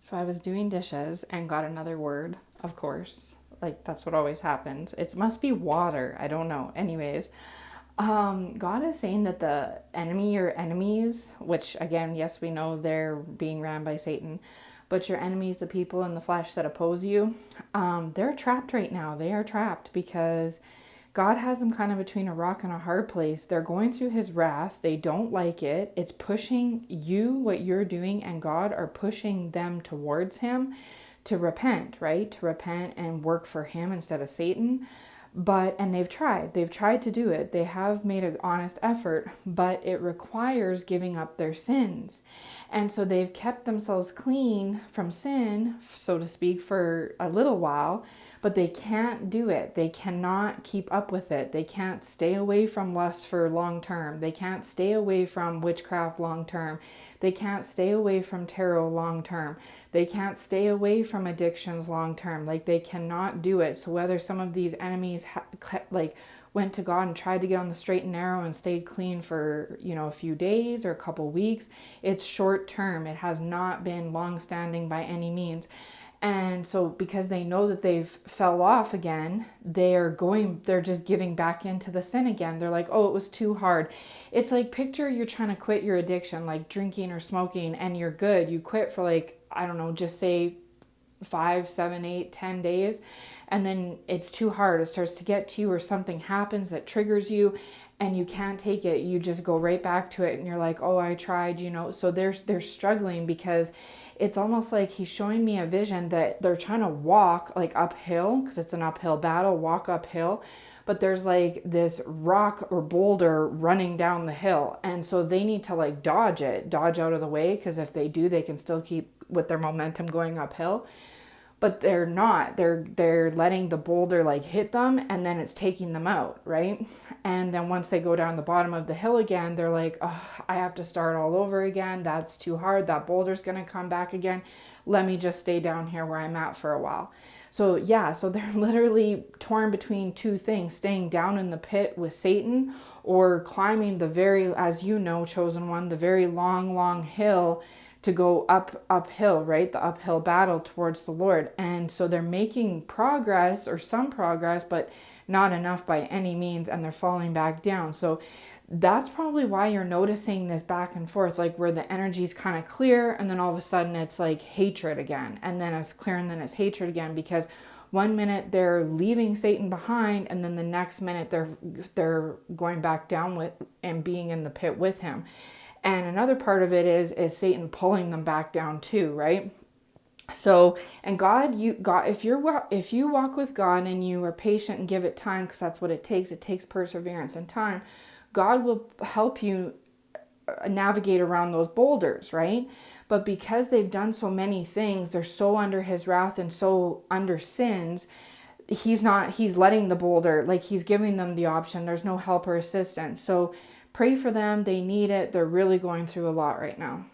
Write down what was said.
So I was doing dishes and got another word, of course. Like that's what always happens. It must be water. I don't know. Anyways, God is saying that the enemy or enemies, which again, yes, we know they're being ran by Satan, but your enemies, the people in the flesh that oppose you, they're trapped right now. They are trapped because God has them kind of between a rock and a hard place. They're going through his wrath. They don't like it. It's pushing you, what you're doing, and God are pushing them towards him to repent, right? To repent and work for him instead of Satan. And they've tried to do it. They have made an honest effort, but it requires giving up their sins. And so they've kept themselves clean from sin, so to speak, for a little while, but they can't do it. They cannot keep up with it. They can't stay away from lust for long term. They can't stay away from witchcraft long term. They can't stay away from tarot long term. They can't stay away from addictions long term. Like they cannot do it. So whether some of these enemies went to God and tried to get on the straight and narrow and stayed clean for, a few days or a couple weeks, it's short term. It has not been long standing by any means. And so because they know that they've fell off again, they're just giving back into the sin again. They're like, oh, it was too hard. It's like, picture you're trying to quit your addiction, like drinking or smoking, and you're good. You quit for I don't know, just say 5, 7, 8, 10 days. And then it's too hard. It starts to get to you, or something happens that triggers you and you can't take it. You just go right back to it and you're like, oh, I tried, So they're struggling because it's almost like he's showing me a vision that they're trying to walk uphill, because it's an uphill battle, walk uphill. But there's this rock or boulder running down the hill. And so they need to dodge out of the way, because if they do, they can still keep with their momentum going uphill. But they're not. They're letting the boulder hit them, and then it's taking them out, right? And then once they go down the bottom of the hill again, they're like, oh, I have to start all over again. That's too hard. That boulder's going to come back again. Let me just stay down here where I'm at for a while. So they're literally torn between two things: staying down in the pit with Satan, or climbing the very, as you know, chosen one, the very long, long hill to go uphill, right? The uphill battle towards the Lord. And so they're making progress, or some progress, but not enough by any means, and they're falling back down. So that's probably why you're noticing this back and forth, where the energy is kind of clear, and then all of a sudden it's hatred again, and then it's clear, and then it's hatred again, because one minute they're leaving Satan behind, and then the next minute they're going back down with and being in the pit with him. And another part of it is Satan pulling them back down too, right? So, and if you walk with God and you are patient and give it time, because that's what it takes perseverance and time, God will help you navigate around those boulders, right? But because they've done so many things, they're so under his wrath and so under sins, he's letting the boulder, he's giving them the option. There's no help or assistance. So pray for them. They need it. They're really going through a lot right now.